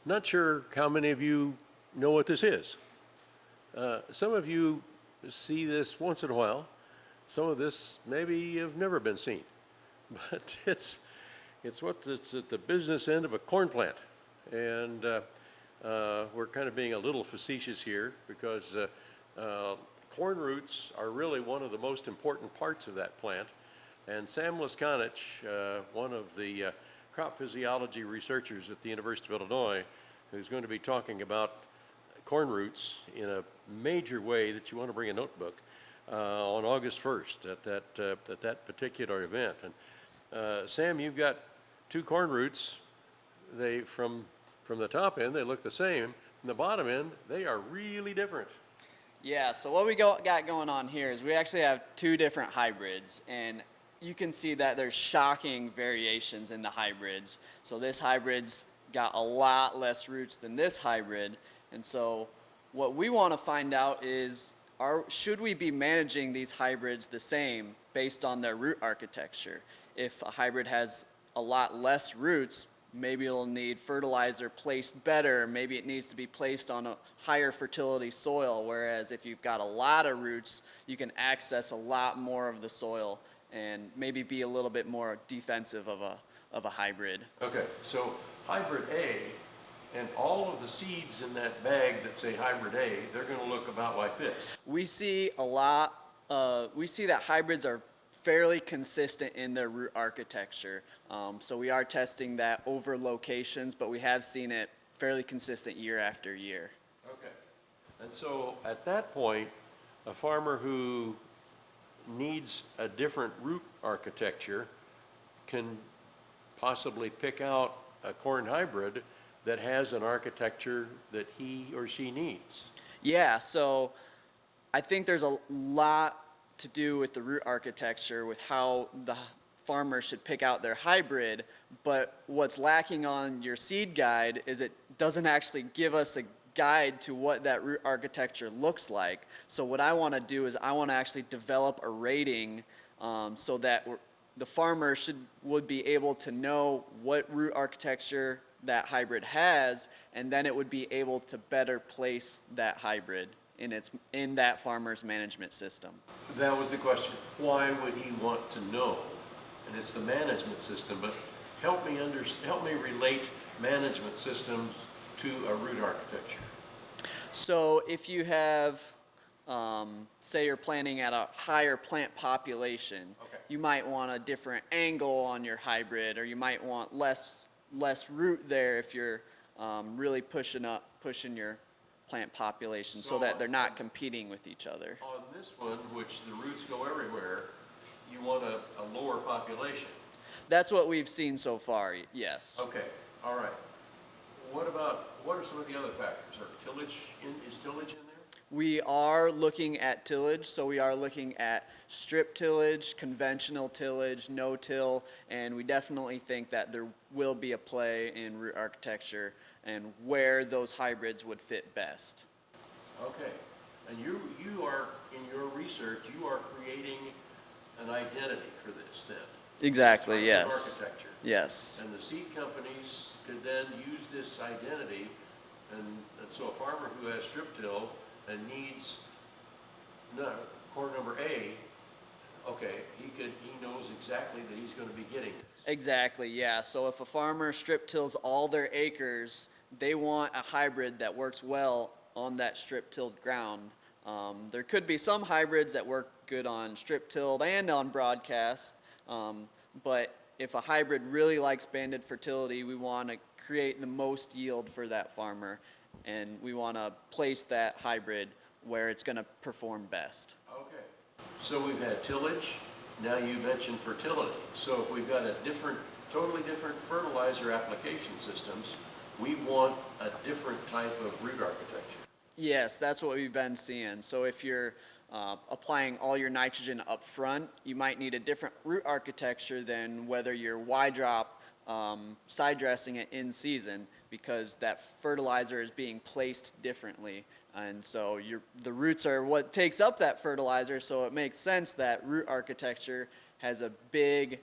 Not sure how many of you know what this is. Some of you see this once in a while. Some of this maybe have never been seen. But it's at the business end of a corn plant. And we're kind of being a little facetious here because corn roots are really one of the most important parts of that plant. And Sam Leskanich, one of the crop physiology researchers at the University of Illinois, who's going to be talking about corn roots in a major way that you want to bring a notebook on August 1st at that particular event. And Sam, you've got two corn roots. They from the top end they look the same. From the bottom end they are really different. Yeah, so what we got going on here is we actually have two different hybrids, and you can see that there's shocking variations in the hybrids. So this hybrid's got a lot less roots than this hybrid, and so what we want to find out is should we be managing these hybrids the same based on their root architecture? If a hybrid has a lot less roots, maybe it'll need fertilizer placed better, maybe it needs to be placed on a higher fertility soil, whereas if you've got a lot of roots, you can access a lot more of the soil and maybe be a little bit more defensive of a hybrid. Okay, so hybrid A and all of the seeds in that bag that say hybrid A, they're going to look about like this. We see that hybrids are fairly consistent in their root architecture. So we are testing that over locations, but we have seen it fairly consistent year after year. Okay. And so at that point, a farmer who needs a different root architecture can possibly pick out a corn hybrid that has an architecture that he or she needs. Yeah, so I think there's a lot to do with the root architecture, with how the farmer should pick out their hybrid, but what's lacking on your seed guide is it doesn't actually give us a guide to what that root architecture looks like. So what I want to do is I want to actually develop a rating so that the farmer would be able to know what root architecture that hybrid has, and then it would be able to better place that hybrid in that farmer's management system. That was the question. Why would he want to know? And it's the management system, but help me relate management systems to a root architecture. So if you have, say you're planting at a higher plant population, okay, you might want a different angle on your hybrid, or you might want less root there if you're really pushing your plant population so that they're not competing with each other. On this one, which the roots go everywhere, you want a lower population. That's what we've seen so far, yes. Okay, all right. What are some of the other factors? Is tillage in there? We are looking at tillage, so we are looking at strip tillage, conventional tillage, no-till, and we definitely think that there will be a play in root architecture and where those hybrids would fit best. Okay, and you are, in your research, you are creating an identity for this then? Exactly, yes. Architecture. Yes. And the seed companies could then use this identity, and so a farmer who has strip till and needs corn number A, okay, he knows exactly that he's going to be getting this. Exactly, yeah. So if a farmer strip tills all their acres, they want a hybrid that works well on that strip tilled ground. There could be some hybrids that work good on strip tilled and on broadcast, but if a hybrid really likes banded fertility, we want to create the most yield for that farmer, and we want to place that hybrid where it's going to perform best. Okay, so we've had tillage, now you mentioned fertility. So if we've got totally different fertilizer application systems, we want a different type of root architecture. Yes, that's what we've been seeing. So if you're applying all your nitrogen up front, you might need a different root architecture than whether you're Y-drop side dressing it in season, because that fertilizer is being placed differently. And so the roots are what takes up that fertilizer, so it makes sense that root architecture has a big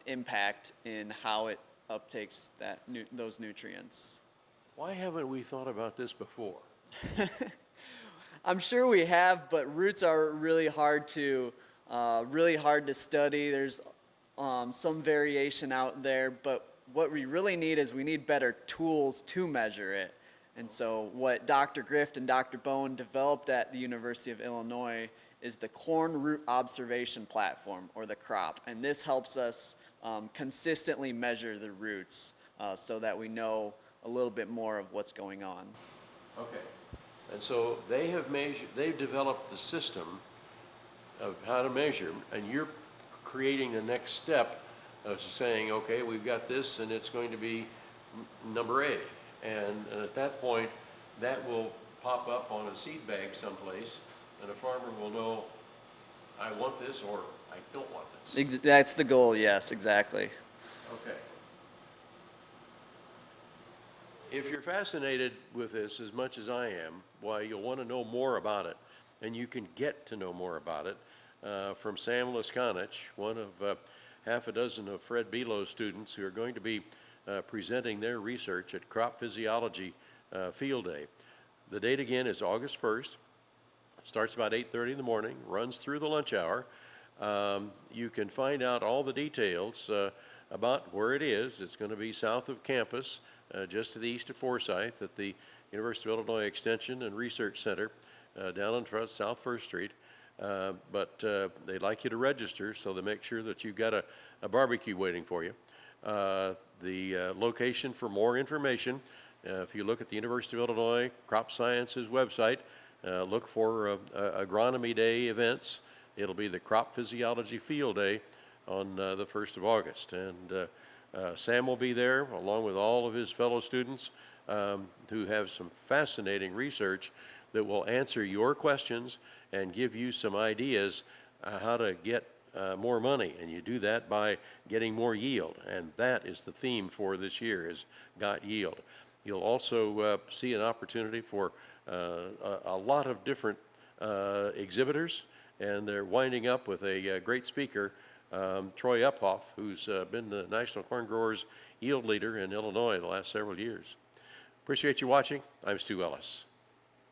impact in how it uptakes those nutrients. Why haven't we thought about this before? I'm sure we have, but roots are really hard to study. There's some variation out there, but what we really need is we need better tools to measure it. And so what Dr. Grift and Dr. Bone developed at the University of Illinois is the corn root observation platform, or the CROP. And this helps us consistently measure the roots so that we know a little bit more of what's going on. Okay. And so they've developed the system of how to measure, and you're creating the next step of saying, okay, we've got this, and it's going to be number A. And at that point, that will pop up on a seed bag someplace, and a farmer will know, I want this or I don't want this. That's the goal, yes, exactly. Okay. If you're fascinated with this as much as I am, why, you'll want to know more about it, and you can get to know more about it from Sam Leskanich, one of half a dozen of Fred Belo's students who are going to be presenting their research at Crop Physiology Field Day. The date again is August 1st. Starts about 8:30 in the morning, runs through the lunch hour. You can find out all the details about where it is. It's going to be south of campus, just to the east of Forsyth at the University of Illinois Extension and Research Center down on South First Street. But they'd like you to register, so they make sure that you've got a barbecue waiting for you. The location for more information, if you look at the University of Illinois Crop Sciences website, look for Agronomy Day events. It'll be the Crop Physiology Field Day on the 1st of August. And Sam will be there along with all of his fellow students who have some fascinating research that will answer your questions and give you some ideas how to get more money. And you do that by getting more yield. And that is the theme for this year, is got yield. You'll also see an opportunity for a lot of different exhibitors, and they're winding up with a great speaker, Troy Uphoff, who's been the National Corn Growers Yield Leader in Illinois the last several years. Appreciate you watching. I'm Stu Ellis.